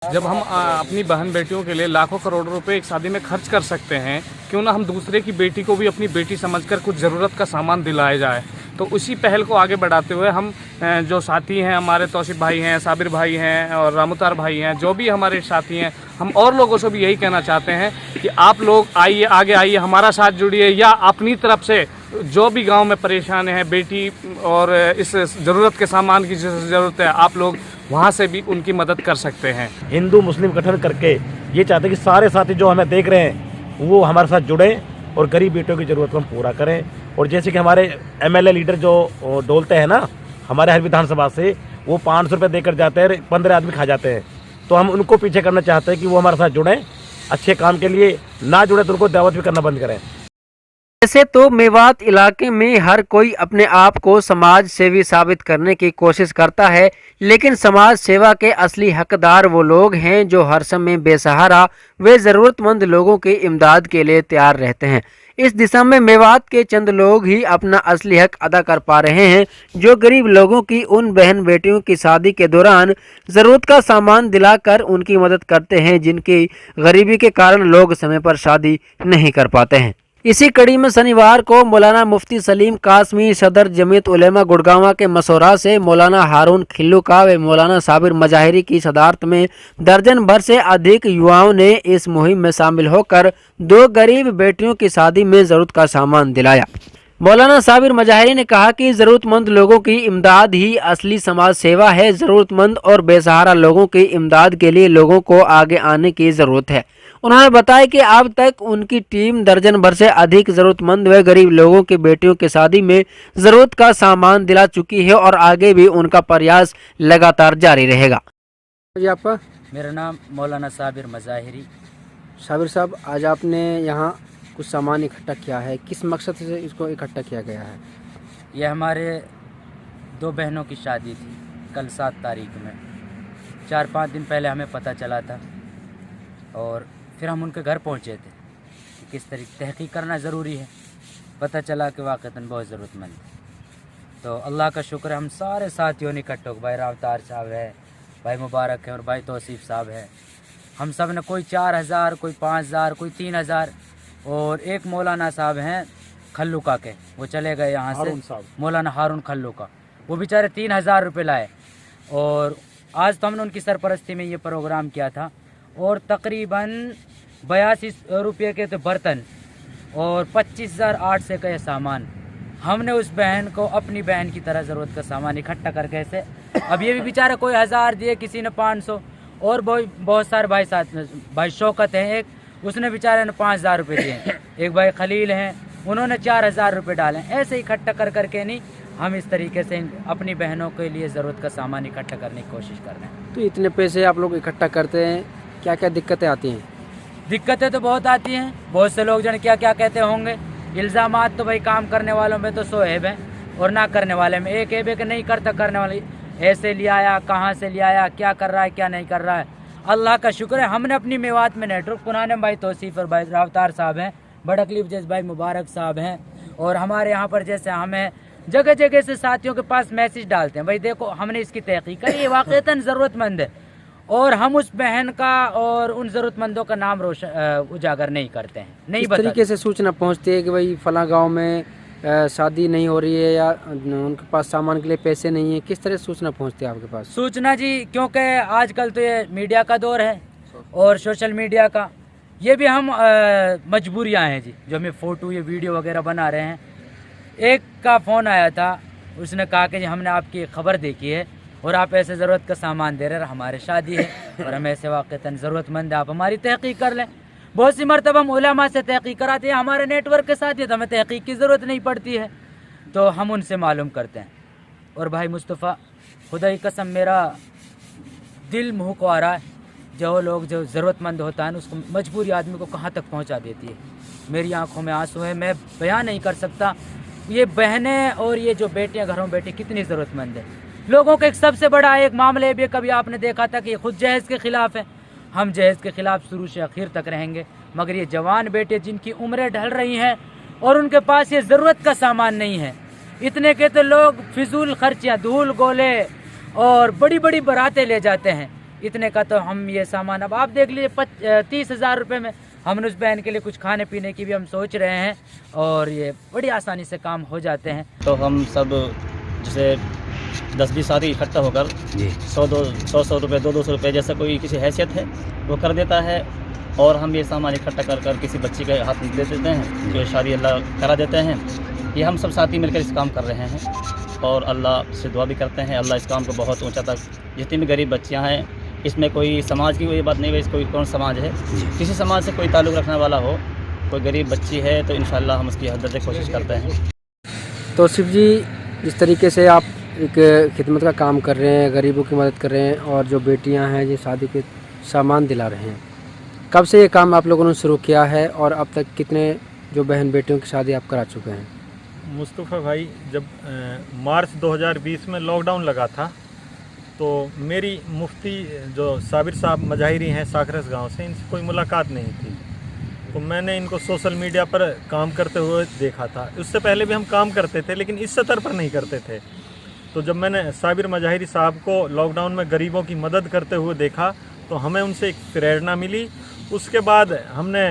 जब हम अपनी बहन बेटियों के लिए लाखों करोड़ों रुपए एक शादी में खर्च कर सकते हैं, क्यों ना हम दूसरे की बेटी को भी अपनी बेटी समझकर कुछ ज़रूरत का सामान दिलाया जाए। तो उसी पहल को आगे बढ़ाते हुए हम जो साथी हैं, हमारे तौसीफ भाई हैं, साबिर भाई हैं और रामुतार भाई हैं, जो भी हमारे साथी हैं, हम और लोगों से भी यही कहना चाहते हैं कि आप लोग आइए, आगे आइए, हमारा साथ जुड़िए, या अपनी तरफ से जो भी गांव में परेशान है बेटी और इस ज़रूरत के सामान की ज़रूरत है, आप लोग वहाँ से भी उनकी मदद कर सकते हैं। हिंदू मुस्लिम गठन करके ये चाहते हैं कि सारे साथी जो हमें देख रहे हैं वो हमारे साथ जुड़ें और गरीब बेटियों की ज़रूरत को हम पूरा करें। और जैसे कि हमारे एमएलए लीडर जो डोलते हैं ना हमारे हर विधानसभा से, वो 500 रुपये देकर जाते हैं, 15 आदमी खा जाते हैं। तो हम उनको पीछे करना चाहते हैं कि वो हमारे साथ जुड़ें अच्छे काम के लिए, ना जुड़े तो उनको दावत भी करना बंद करें। वैसे तो मेवात इलाके में हर कोई अपने आप को समाज सेवी साबित करने की कोशिश करता है, लेकिन समाज सेवा के असली हकदार वो लोग हैं जो हर समय बेसहारा व ज़रूरतमंद लोगों की इमदाद के लिए तैयार रहते हैं। इस दिशा में मेवात के चंद लोग ही अपना असली हक अदा कर पा रहे हैं, जो गरीब लोगों की उन बहन बेटियों की शादी के दौरान ज़रूरत का सामान दिलाकर उनकी मदद करते हैं, जिनकी गरीबी के कारण लोग समय पर शादी नहीं कर पाते हैं। इसी कड़ी में शनिवार को मौलाना मुफ्ती सलीम कासमी, सदर जमीयत उलेमा गुड़गांव के मसौरा से मौलाना हारून खिल्लुका व मौलाना साबिर मजाहिरी की सदारत में दर्जन भर से अधिक युवाओं ने इस मुहिम में शामिल होकर 2 गरीब बेटियों की शादी में ज़रूरत का सामान दिलाया। मौलाना साबिर मजाहिरी ने कहा कि ज़रूरतमंद लोगों की इमदाद ही असली समाज सेवा है। ज़रूरतमंद और बेसहारा लोगों की इमदाद के लिए लोगों को आगे आने की ज़रूरत है। उन्होंने बताया कि अब तक उनकी टीम दर्जन भर से अधिक ज़रूरतमंद व गरीब लोगों की बेटियों की शादी में ज़रूरत का सामान दिला चुकी है और आगे भी उनका प्रयास लगातार जारी रहेगा। जी आपका? मेरा नाम मौलाना साबिर मजाहिरी। साबिर साहब, आज आपने यहाँ कुछ सामान इकट्ठा किया है, किस मकसद से इसको इकट्ठा किया गया है? यह हमारे 2 बहनों की शादी थी कल 7 तारीख में। 4-5 दिन पहले हमें पता चला था और फिर हम उनके घर पहुँचे थे कि किस तरीके तहकीक करना ज़रूरी है। पता चला कि वाक़तन बहुत ज़रूरतमंद है। तो अल्लाह का शुक्र है, हम सारे साथियों ने इकट्ठे हो, भाई रावतार साहब है, भाई मुबारक है और भाई तौसीफ साहब है। हम सब ने कोई 4000, कोई 5000, कोई 3000 और एक मौलाना साहब हैं खल्लुका के, वो चले गए यहाँ से, मौलाना हारून खल्लुका, वो बेचारे 3000 रुपये लाए। और आज तो हमने उनकी सरपरस्ती में ये प्रोग्राम किया था और तकरीबन 82 रुपये के तो बर्तन और 25,800 का ये सामान हमने उस बहन को अपनी बहन की तरह ज़रूरत का सामान इकट्ठा करके ऐसे, अब ये भी बेचारे कोई 1000 दिए, किसी ने 500 और बहुत सारे भाई साथ में, भाई शौकत हैं एक, उसने बेचारे ने 5000 रुपये दिए, एक भाई खलील हैं उन्होंने 4000 रुपये डाले। ऐसे इकट्ठा कर करके नहीं, हम इस तरीके से अपनी बहनों के लिए ज़रूरत का सामान इकट्ठा करने की कोशिश कर रहे हैं। तो इतने पैसे आप लोग इकट्ठा करते हैं, क्या क्या दिक्कतें आती हैं? दिक्कतें तो बहुत आती हैं, बहुत से लोग जन क्या क्या कहते होंगे। इल्ज़ामात तो भाई काम करने वालों में तो 100 ऐब हैं और ना करने वाले में एक ऐब है कि नहीं करता करने वाले, ऐसे ले आया, कहाँ से ले आया, क्या कर रहा है, क्या नहीं कर रहा है। अल्लाह का शुक्र है, हमने अपनी मेवात में नेटवर्क पुराने भाई तौसीफ और भाई रावतार साहब हैं, बड़कलीफ जैसे भाई मुबारक साहब हैं, और हमारे यहाँ पर जैसे हमें जगह जगह से साथियों के पास मैसेज डालते हैं, भाई देखो हमने इसकी तहकीक करी, ये वाक़तन ज़रूरतमंद है, और हम उस बहन का और उन ज़रूरतमंदों का नाम उजागर नहीं करते हैं, नहीं बताते। तरीके से सूचना पहुँचती है कि भाई फला गाँव में शादी नहीं हो रही है या उनके पास सामान के लिए पैसे नहीं है, किस तरह सूचना पहुंचती है आपके पास? सूचना जी, क्योंकि आजकल तो ये मीडिया का दौर है और सोशल मीडिया का, ये भी हम मजबूरियां हैं जी, जो हमें फ़ोटो ये वीडियो वगैरह बना रहे हैं। एक का फ़ोन आया था, उसने कहा कि हमने आपकी खबर देखी है और आप ऐसे ज़रूरत का सामान दे रहे हैं, हमारे शादी है और हम ऐसे वाक़तन ज़रूरतमंद है, आप हमारी तहकीक कर लें। बहुत सी मरतबा हम उलेमा से तहकीक कराते हैं, हमारे नेटवर्क के साथ ही, तो हमें तहकीक की ज़रूरत नहीं पड़ती है, तो हम उनसे मालूम करते हैं। और भाई मुस्तफ़ा, खुदा की कसम मेरा दिल मुँह को आ रहा है, जो लोग जो ज़रूरतमंद होता है उसको मजबूरी आदमी को कहाँ तक पहुँचा देती है। मेरी आँखों में आंसू है, मैं बयान नहीं कर सकता। ये बहनें और ये जो बेटियाँ घरों में बैठी कितनी ज़रूरतमंद है। लोगों का एक सबसे बड़ा एक मामला भी कभी आपने देखा था कि खुद जहेज़ के ख़िलाफ़ है, हम जहेज़ के ख़िलाफ़ शुरू से आखिर तक रहेंगे, मगर ये जवान बेटे जिनकी उम्रें ढल रही हैं और उनके पास ये ज़रूरत का सामान नहीं है, इतने के तो लोग फिजूल खर्चियाँ, धूल गोले और बड़ी बड़ी बारातें ले जाते हैं, इतने का तो हम ये सामान, अब आप देख लीजिए 30,000 रुपये में हमने उस बहन के लिए कुछ खाने पीने की भी हम सोच रहे हैं और ये बड़ी आसानी से काम हो जाते हैं। तो हम सब जैसे 10-20 आदमी इकट्ठा होकर 100 रुपये 200 रुपये जैसा कोई किसी हैसियत है वो कर देता है और हम ये सामान इकट्ठा कर किसी बच्ची के हाथ में दे देते हैं जो शादी अल्लाह करा देते हैं। ये हम सब साथी मिलकर इस काम कर रहे हैं और अल्लाह से दुआ भी करते हैं अल्लाह इस काम को बहुत ऊंचा तक, जितनी भी गरीब बच्चियां हैं, इसमें कोई समाज की कोई बात नहीं है, कोई कौन समाज है, किसी समाज से कोई ताल्लुक़ रखने वाला हो, कोई गरीब बच्ची है तो इंशाअल्लाह हम उसकी हद तक कोशिश करते हैं। तो शिव जी, जिस तरीके से आप एक खिदमत का काम कर रहे हैं, गरीबों की मदद कर रहे हैं और जो बेटियां हैं जो शादी के सामान दिला रहे हैं, कब से ये काम आप लोगों ने शुरू किया है और अब तक कितने जो बहन बेटियों की शादी आप करा चुके हैं? मुस्तफ़ा भाई, जब मार्च 2020 में लॉकडाउन लगा था तो मेरी मुफ्ती जो साबिर साहब मजाहिरी हैं साखरस गांव से, इनसे कोई मुलाकात नहीं थी। तो मैंने इनको सोशल मीडिया पर काम करते हुए देखा था। उससे पहले भी हम काम करते थे लेकिन इस स्तर पर नहीं करते थे। तो जब मैंने साबिर मजाहिरी साहब को लॉकडाउन में गरीबों की मदद करते हुए देखा तो हमें उनसे एक प्रेरणा मिली। उसके बाद हमने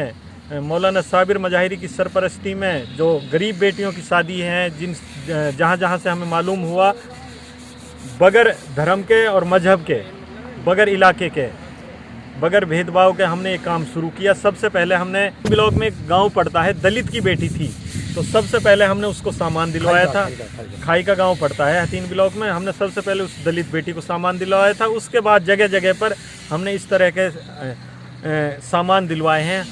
मौलाना साबिर मजाहिरी की सरपरस्ती में जो गरीब बेटियों की शादी हैं, जहाँ से हमें मालूम हुआ, बगैर धर्म के और मजहब के, बगैर इलाके के, बगैर भेदभाव के हमने ये काम शुरू किया। सबसे पहले हमने ब्लॉक में एक गांव पड़ता है, दलित की बेटी थी, तो सबसे पहले हमने उसको सामान दिलवाया था। खाई का गांव पड़ता है हथीन ब्लॉक में, हमने सबसे पहले उस दलित बेटी को सामान दिलवाया था। उसके बाद जगह जगह पर हमने इस तरह के सामान दिलवाए हैं।